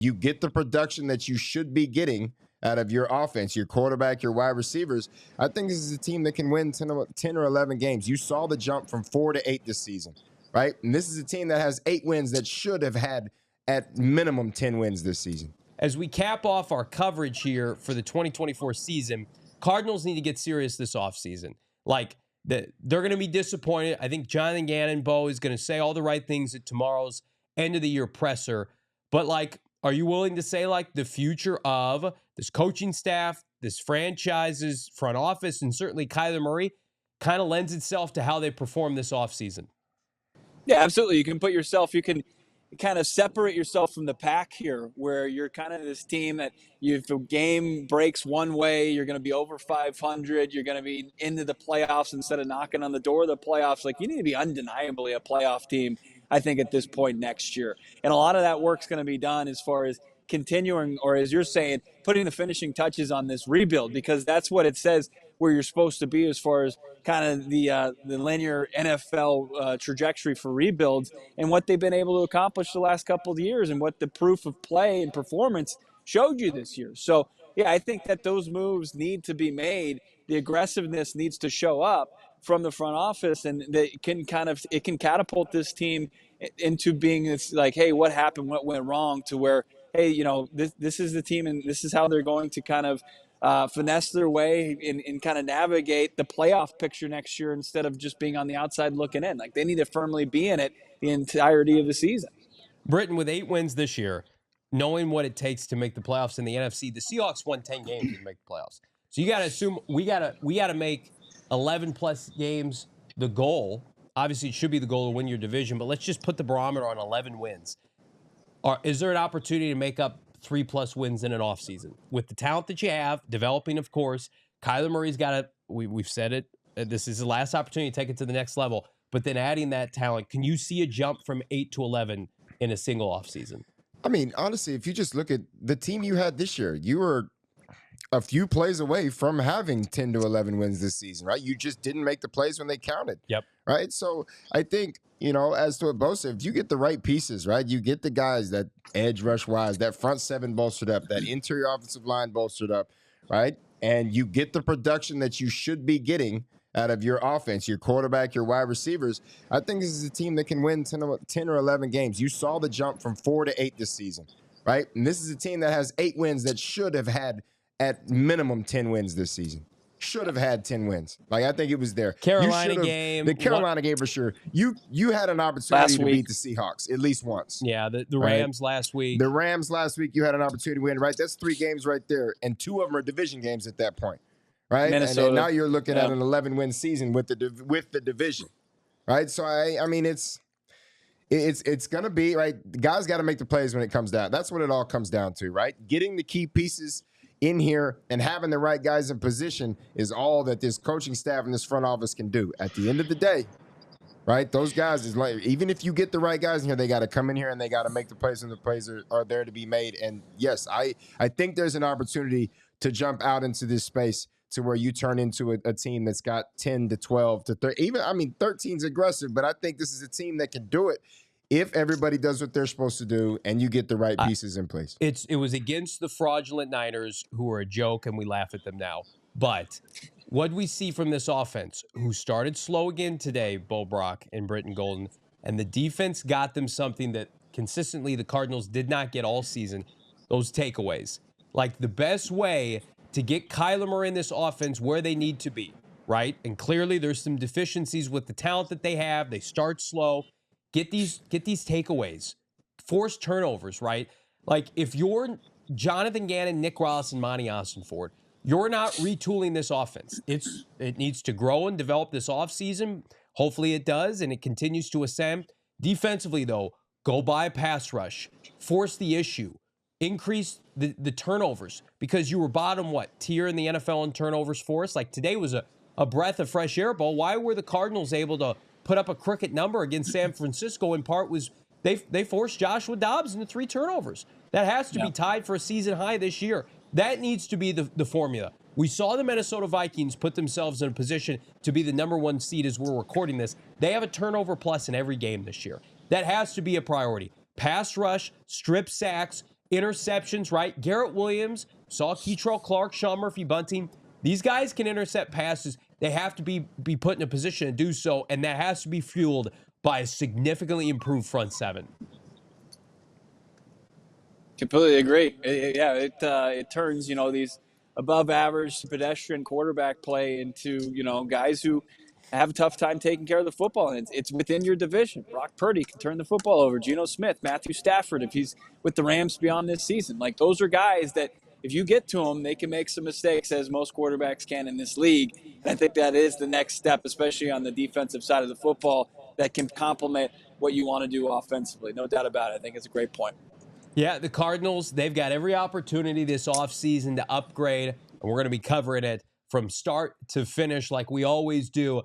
you get the production that you should be getting out of your offense, your quarterback, your wide receivers, I think this is a team that can win 10 or 11 games. You saw the jump from 4 to 8 this season, right? And this is a team that has 8 wins that should have had at minimum 10 wins this season. As we cap off our coverage here for the 2024 season, Cardinals need to get serious this offseason. Like, they're going to be disappointed. I think Jonathan Gannon, Bo, is going to say all the right things at tomorrow's end-of-the-year presser. But, like, are you willing to say, like, the future of this coaching staff, this franchise's front office, and certainly Kyler Murray kind of lends itself to how they perform this offseason? Yeah, absolutely. You can kind of separate yourself from the pack here, where you're kind of this team that if a game breaks one way, you're going to be over 500. You're going to be into the playoffs instead of knocking on the door of the playoffs. Like, you need to be undeniably a playoff team, I think, at this point next year. And a lot of that work's going to be done as far as continuing, or as you're saying, putting the finishing touches on this rebuild, because that's what it says where you're supposed to be as far as kind of the linear NFL trajectory for rebuilds and what they've been able to accomplish the last couple of years and what the proof of play and performance showed you this year. So, yeah, I think that those moves need to be made. The aggressiveness needs to show up from the front office, and it can catapult this team into being this, like, hey, what happened, what went wrong, to where, hey, this is the team and this is how they're going to kind of finesse their way and kind of navigate the playoff picture next year instead of just being on the outside looking in. Like, they need to firmly be in it the entirety of the season. Britain, with 8 wins this year, knowing what it takes to make the playoffs in the NFC, the Seahawks won 10 games to make the playoffs. So you got to assume we got to make 11 plus games the goal. Obviously, it should be the goal to win your division, but let's just put the barometer on 11 wins. Is there an opportunity to make up 3+ wins in an offseason with the talent that you have, developing, of course? Kyler Murray's got to, we've said it, this is the last opportunity to take it to the next level, but then adding that talent, can you see a jump from 8 to 11 in a single offseason? I mean, honestly, if you just look at the team you had this year, you were a few plays away from having 10 to 11 wins this season, right? You just didn't make the plays when they counted. Yep. Right? So I think, as to what Bo said, if you get the right pieces, right, you get the guys that edge rush wise, that front seven bolstered up, that interior offensive line bolstered up, right? And you get the production that you should be getting out of your offense, your quarterback, your wide receivers, I think this is a team that can win 10 or 11 games. You saw the jump from 4 to 8 this season, right? And this is a team that has 8 wins that should have had at minimum 10 wins this season. Should have had 10 wins. Like, I think it was there. Carolina game. The Carolina game for sure. You had an opportunity to beat the Seahawks at least once. Yeah, the Rams last week. The Rams last week, you had an opportunity to win, right? That's 3 games right there, and 2 of them are division games at that point, right? Minnesota. And now you're looking at an 11-win season with the division, right? So, I mean, it's going to be, right, the guys got to make the plays when it comes down. That's what it all comes down to, right? Getting the key pieces in here and having the right guys in position is all that this coaching staff and this front office can do. At the end of the day, right, those guys is like, even if you get the right guys in here, they got to come in here and they got to make the plays, and the plays are there to be made. And yes, I think there's an opportunity to jump out into this space to where you turn into a team that's got 10 to 12 to 30. Even, I mean, 13's aggressive, but I think this is a team that can do it if everybody does what they're supposed to do and you get the right pieces in place. It was against the fraudulent Niners, who are a joke, and we laugh at them now. But what we see from this offense, who started slow again today, Bo Brock and Britton Golden, and the defense got them something that consistently the Cardinals did not get all season, those takeaways. Like, the best way to get Kyler Murray in this offense where they need to be, right? And clearly there's some deficiencies with the talent that they have. They start slow. Get these takeaways. Force turnovers, right? Like, if you're Jonathan Gannon, Nick Ross, and Monti Ossenfort, you're not retooling this offense. It needs to grow and develop this offseason. Hopefully it does, and it continues to ascend. Defensively, though, go by a pass rush. Force the issue. Increase the turnovers, because you were bottom, tier in the NFL in turnovers for us? Like, today was a breath of fresh air, Bo. Why were the Cardinals able to put up a crooked number against San Francisco? In part was they forced Joshua Dobbs into 3 turnovers. That has to be tied for a season high this year. That needs to be the formula. We saw the Minnesota Vikings put themselves in a position to be the #1 seed as we're recording this. They have a turnover plus in every game this year. That has to be a priority. Pass rush, strip sacks, interceptions, right? Garrett Williams, saw Keitrell Clark, Sean Murphy-Bunting. These guys can intercept passes. They have to be put in a position to do so, and that has to be fueled by a significantly improved front seven. Completely agree. It turns, these above average pedestrian quarterback play into, guys who have a tough time taking care of the football. And it's within your division. Brock Purdy can turn the football over. Geno Smith, Matthew Stafford, if he's with the Rams beyond this season. Like, those are guys that if you get to them, they can make some mistakes, as most quarterbacks can in this league. And I think that is the next step, especially on the defensive side of the football, that can complement what you want to do offensively. No doubt about it. I think it's a great point. Yeah, the Cardinals, they've got every opportunity this offseason to upgrade, and we're going to be covering it from start to finish like we always do.